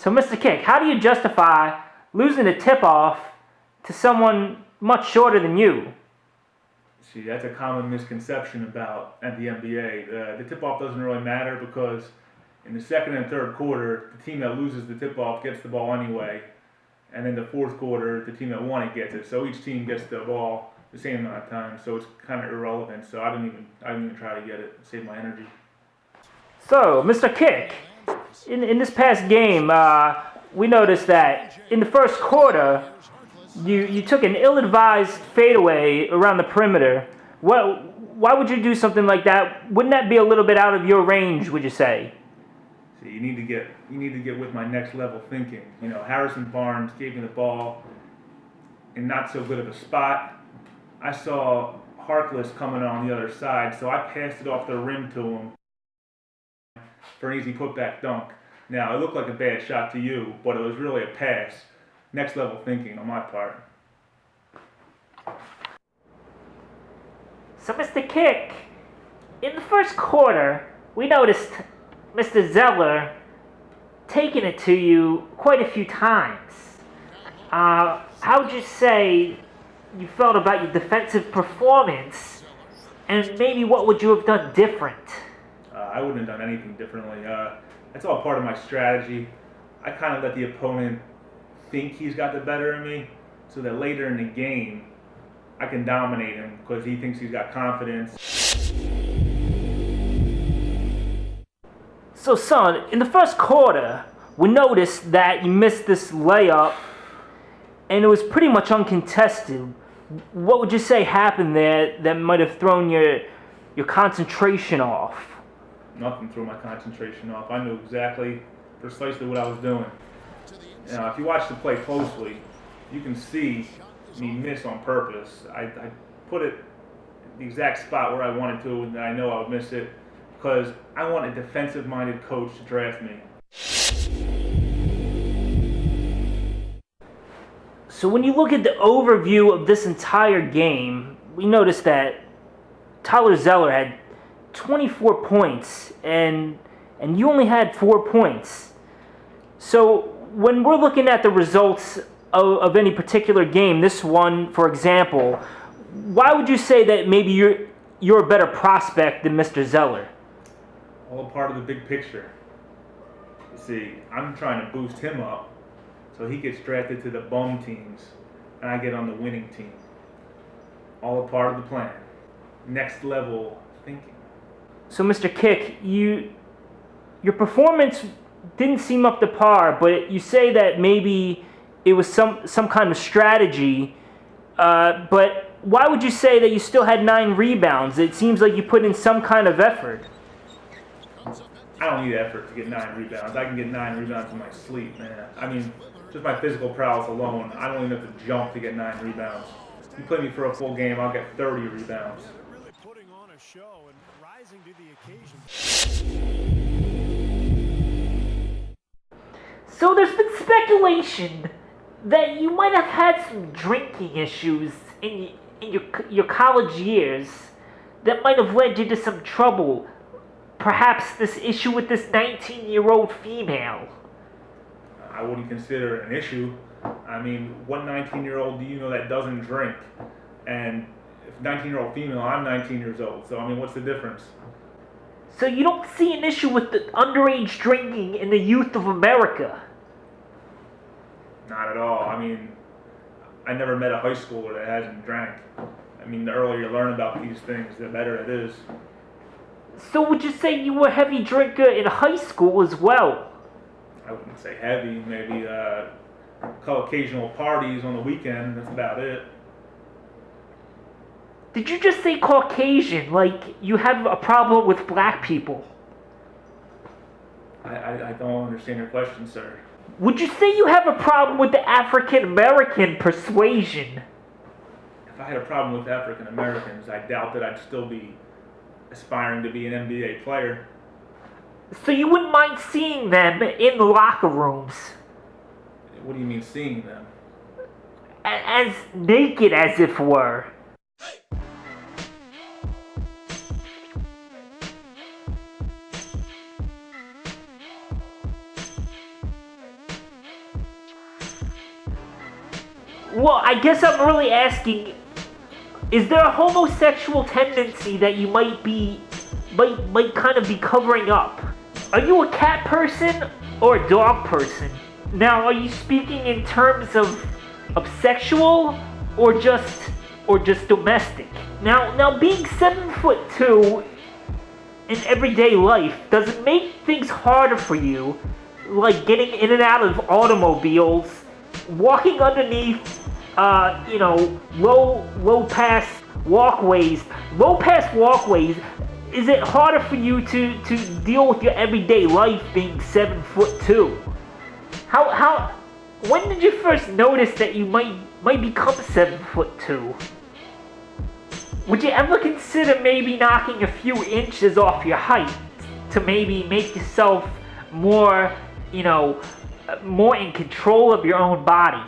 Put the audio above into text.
So, Mr. Kick, how do you justify losing a tip-off to someone much shorter than you? See, that's a common misconception about at the NBA. The tip-off doesn't really matter because in the second and third quarter, the team that loses the tip-off gets the ball anyway, and in the fourth quarter, the team that won it gets it. So each team gets the ball the same amount of time. So it's kind of irrelevant. So I didn't even try to get it. Save my energy. So, Mr. Kick, in this past game, we noticed that in the first quarter, you took an ill-advised fadeaway around the perimeter. Why would you do something like that? Wouldn't that be a little bit out of your range, would you say? See, you need to get with my next level thinking. You know, Harrison Barnes gave me the ball in not so good of a spot. I saw Harkless coming on the other side, so I passed it off the rim to him for an easy putback dunk. Now, it looked like a bad shot to you, but it was really a pass. Next level thinking on my part. So, Mr. Kick, in the first quarter, we noticed Mr. Zeller taking it to you quite a few times. How would you say you felt about your defensive performance, and maybe what would you have done different? I wouldn't have done anything differently. That's all part of my strategy. I kind of let the opponent think he's got the better of me, so that later in the game, I can dominate him because he thinks he's got confidence. So, son, in the first quarter, we noticed that you missed this layup, and it was pretty much uncontested. What would you say happened there that might have thrown your concentration off? Nothing threw my concentration off. I knew precisely what I was doing. Now, if you watch the play closely, you can see me miss on purpose. I put it the exact spot where I wanted to, and I know I would miss it because I want a defensive-minded coach to draft me. So when you look at the overview of this entire game, we noticed that Tyler Zeller had 24 points, and you only had 4 points. So when we're looking at the results of any particular game, this one, for example, why would you say that maybe you're a better prospect than Mr. Zeller? All part of the big picture. You see, I'm trying to boost him up so he gets drafted to the bum teams and I get on the winning team. All a part of the plan. Next level thinking. So, Mr. Kick, your performance didn't seem up to par, but you say that maybe it was some kind of strategy. But why would you say that you still had 9 rebounds? It seems like you put in some kind of effort. I don't need effort to get 9 rebounds. I can get 9 rebounds in my sleep, man. I mean, just my physical prowess alone, I don't even have to jump to get 9 rebounds. You play me for a full game, I'll get 30 rebounds. Really putting on a show and rising to the occasion. So there's been speculation that you might have had some drinking issues in your college years that might have led you to some trouble. Perhaps this issue with this 19-year-old female. I wouldn't consider it an issue. I mean, what 19-year-old do you know that doesn't drink? And if 19-year-old female, I'm 19 years old. So, I mean, what's the difference? So you don't see an issue with the underage drinking in the youth of America? Not at all. I mean, I never met a high schooler that hasn't drank. I mean, the earlier you learn about these things, the better it is. So would you say you were a heavy drinker in high school as well? I wouldn't say heavy, maybe occasional parties on the weekend, that's about it. Did you just say Caucasian, like you have a problem with black people? I don't understand your question, sir. Would you say you have a problem with the African American persuasion? If I had a problem with African Americans, I doubt that I'd still be aspiring to be an NBA player. So you wouldn't mind seeing them in the locker rooms? What do you mean seeing them? As naked as if were. Well, I guess I'm really asking, is there a homosexual tendency that you might kind of be covering up? Are you a cat person or a dog person? Now, are you speaking in terms of sexual or just domestic? Now being 7'2" in everyday life, does it make things harder for you, like getting in and out of automobiles, walking underneath low pass walkways? Low pass walkways, is it harder for you to deal with your everyday life being 7'2"? When did you first notice that you might become 7'2"? Would you ever consider maybe knocking a few inches off your height to maybe make yourself more in control of your own body?